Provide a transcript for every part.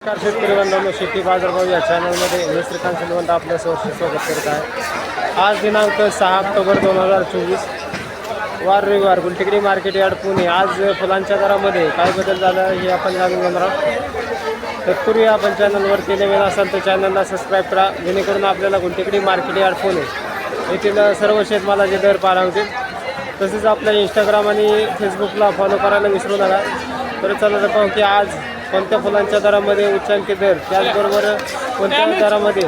नमस्कार शेतकरी बांधवांनो, शेती बाजारभाव या चॅनलमध्ये मी श्रीकांत सिलवंत आपल्या स्वागत करत आहे। आज दिनांक 6 ऑक्टोबर 2024 वार रविवार गुलटेकडी मार्केट यार्ड पुणे। आज फुलांच्या दरामध्ये काय बदल झाला हे आपण जाणून घेणार आहोत। तत्पूर्वी आपण चॅनलवरती नवीन असाल तर चॅनलला सबस्क्राईब करा, जेणेकरून आपल्याला गुलटेकडी मार्केट यार्ड पुणे येथील सर्व शेतमालाचे दर पाहायला होतील। तसेच आपल्या इंस्टाग्राम आणि फेसबुकला फॉलो करायला विसरू नका। तर चला तर पाहू की आज कोणत्या फुलांच्या दरामध्ये उच्चांकी दर, त्याचबरोबर कोणत्या दरामध्ये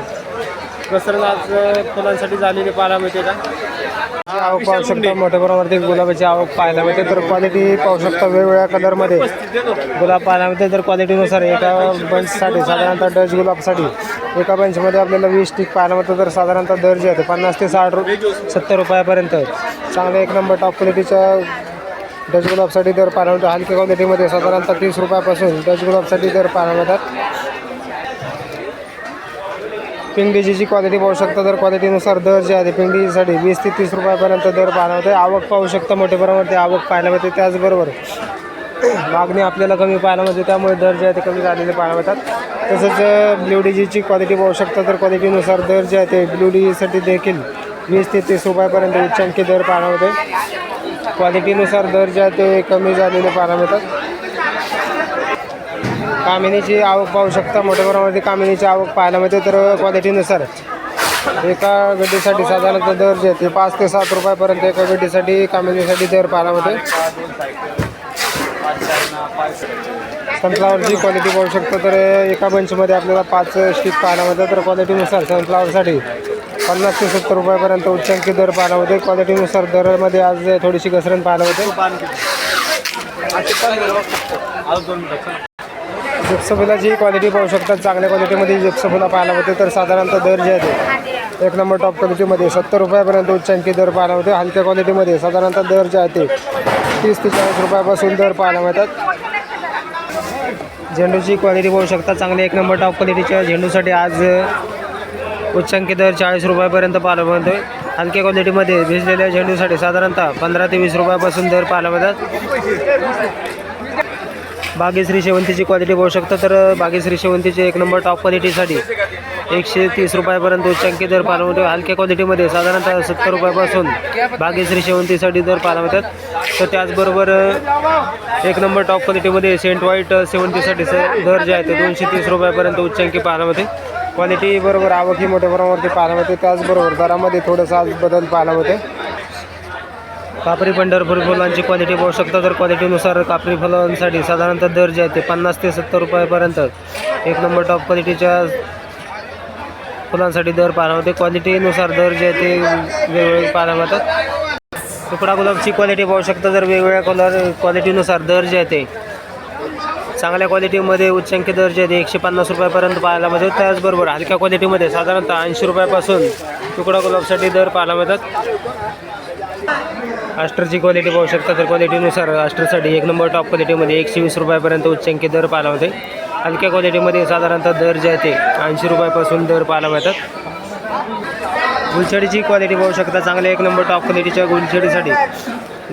घसरण आज फुलांसाठी झालेली पाहायला मिळते का। आवक पाहू शकता, मोठ्या प्रमाणावरती गुलाबाची आवक पाहायला मिळते। तर क्वालिटी पाहू शकता, वेगवेगळ्या कलरमध्ये गुलाब पाहायला मिळते। तर क्वालिटीनुसार एका बंचसाठी साधारणतः डच गुलाबसाठी एका बंचमध्ये आपल्याला 20 स्टिक पाहायला मिळतं। तर साधारणतः दर जे आहे 50 ते 70 रुपयापर्यंत चांगले एक नंबर टॉप क्वालिटीच्या डच गुलाबसाठी दर पाहायला मिळतो। हलक्या क्वालिटीमध्ये साधारणतः 30 रुपयापासून डच गुलाबसाठी दर पाहायला मिळतात। पिंक डेजीची क्वालिटी पाहू शकता, तर क्वालिटीनुसार दर जे आहे पिंक डेजीसाठी 20 ते 30 रुपयापर्यंत दर पाहायला मिळते। आवक पाहू शकता, मोठ्या प्रमाणावरती आवक पाहायला मिळते। त्याचबरोबर मागणी आपल्याला कमी पाहायला मिळते, त्यामुळे दर जे आहे ते कमी झालेले पाहायला मिळतात। तसंच ब्ल्यू डेजीची क्वालिटी पाहू शकता, तर क्वालिटीनुसार दर जे आहे ते ब्ल्यू डेजीसाठी देखील 20 ते 30 रुपयापर्यंत उच्चांकी दर पाहायला मिळते। क्वालिटीनुसार दर जे आहे ते कमी झालेले पाहायला मिळतात। कामिनीची आवक पाहू शकता, मोठ्या प्रमाणावरती कामिनीची आवक पाहायला मिळते। तर क्वालिटीनुसार एका गड्डीसाठी साधारणतः दर जे आहे ते 5 ते 7 रुपयापर्यंत एका गड्डीसाठी कामिनीसाठी दर पाहायला मिळते। सनफ्लावरची क्वालिटी पाहू शकता, तर एका बंचमध्ये आपल्याला 5 स्टिक पाहायला मिळतात। तर क्वालिटीनुसार सनफ्लावरसाठी 50 ते 70 रुपयापर्यंत उच्चांकी दर पाहायला होते। क्वालिटीनुसार दरामध्ये आज थोडीशी घसरण पाहायला होते। जिप्सफुलाची क्वालिटी पाहू शकता, चांगल्या क्वालिटीमध्ये जिप्सफुला पाहायला होते। तर साधारणतः दर जे आहे एक नंबर टॉप क्वालिटीमध्ये 70 रुपयापर्यंत उच्चांकी दर पाहायला होते। हलक्या क्वालिटीमध्ये साधारणतः दर जे आहे ते 30 ते 40 रुपयापासून दर पाहायला मिळतात। झेंडूची क्वालिटी पाहू शकता, चांगले एक नंबर टॉप क्वालिटीच्या झेंडूसाठी आज उच्चांकी दर 40 रुपयापर्यंत पाहायला मिळतो। हलक्या क्वालिटीमध्ये भिजलेल्या झेंडूसाठी साधारणतः 15 ते 20 रुपयापासून दर पाहायला मिळतात। बागेश्री शेवंतीची क्वालिटी पाहू शकता, तर बागेश्री शेवंतीची एक नंबर टॉप क्वालिटीसाठी 130 रुपयापर्यंत उच्चांकी दर पाहायला मिळतो। हलक्या क्वालिटीमध्ये साधारणतः 70 रुपयापासून बागेश्री शेवंतीसाठी दर पाहायला मिळतात। तर त्याचबरोबर एक नंबर टॉप क्वालिटीमध्ये सेंट व्हाईट शेवंतीसाठी दर जे आहे ते 230 रुपयापर्यंत उच्चांकी पाहायला मिळते। क्वालिटी बरोबर आवक ही मोठ्या प्रमाणावरती पाहायला मिळते। त्याचबरोबर दरामध्ये थोडासा आज बदल पाहायला मिळते। कापरी पंढरपुरी फुलांची क्वालिटी पाहू शकता, तर क्वालिटीनुसार कापरी फुलांसाठी साधारणतः दर जे आहे ते 50 ते 70 रुपयापर्यंत एक नंबर टॉप क्वालिटीच्या फुलांसाठी दर पाहायला मिळते। क्वालिटीनुसार दर जे आहे ते वेगवेगळे पाहायला मिळतात। तुकडा गुलाबची क्वालिटी पाहू शकता, तर वेगवेगळ्या क्वालिटीनुसार दर जे आहे ते चांगल्या क्वालिटीमध्ये उच्चांकी दर जे आहे 150 रुपयापर्यंत पाहायला मिळते। त्याचबरोबर हलक्या क्वालिटीमध्ये साधारणतः 80 रुपयापासून तुकडा गुलाबसाठी दर पाहायला मिळतात। आस्टरची क्वालिटी पाहू शकता, तर क्वालिटीनुसार आस्टरसाठी एक नंबर टॉप क्वालिटीमध्ये 120 रुपयापर्यंत उच्चांकी दर पाहायला मिळते। हलक्या क्वालिटीमध्ये साधारणतः दर जे आहे ते 80 रुपयापासून दर पाहायला मिळतात। गुलछडीची क्वालिटी पाहू शकता, चांगल्या एक नंबर टॉप क्वालिटीच्या गुलछडीसाठी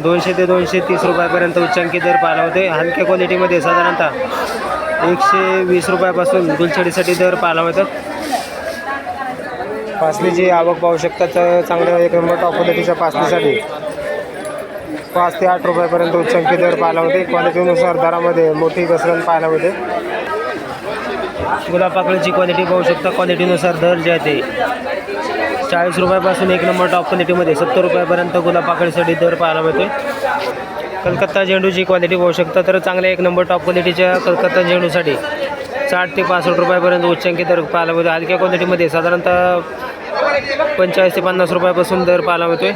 200 ते 230 रुपयापर्यंत उच्चांकी दर पाहायला होते। हलक्या क्वालिटीमध्ये साधारणतः 120 रुपयापासून गुलछडीसाठी दर पाहायला मिळतात। पासलीची आवक पाहू शकता, तर चांगल्या एक नंबर टॉप क्वालिटीच्या पासलीसाठी 5 ते 8 रुपयापर्यंत उच्चांकी दर पाहायला होते। क्वालिटीनुसार दरामध्ये मोठी घसरण पाहायला मिळते। गुलाब पाकळीची क्वालिटी पाहू शकता, क्वालिटीनुसार दर जे आहे ते 40 रुपयापासून एक नंबर टॉप क्वालिटीमध्ये 70 रुपयापर्यंत गुलाब पाकळीसाठी दर पाहायला मिळते। कलकत्ता झेंडूची क्वालिटी पाहू शकता, तर चांगल्या एक नंबर टॉप क्वालिटीच्या कलकत्ता झेंडूसाठी 60 ते 65 रुपयापर्यंत उच्चांकी दर पाहायला मिळतो। हलक्या क्वालिटीमध्ये साधारणतः 45 ते 50 रुपयापासून दर पाहायला मिळतोय।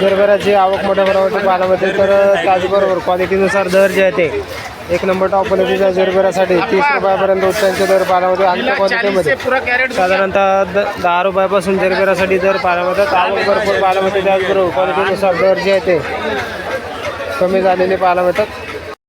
जरबेराची आवक मोठ्या प्रमाणात पाहायला मिळते। तर त्याचबरोबर क्वालिटीनुसार दर जे आहे ते एक नंबर टॉप क्वालिटीच्या जरबेरासाठी 30 रुपयापर्यंत उच्चांकी दर पाहायला मिळते। हलक्या क्वालिटीमध्ये साधारणतः 10 रुपयापासून जरबेरासाठी दर पाहायला मिळतात। आवक भरपूर पाहायला मिळते। त्याचबरोबर क्वालिटीनुसार दर जे आहे ते कमी झालेले पाहायला मिळतात।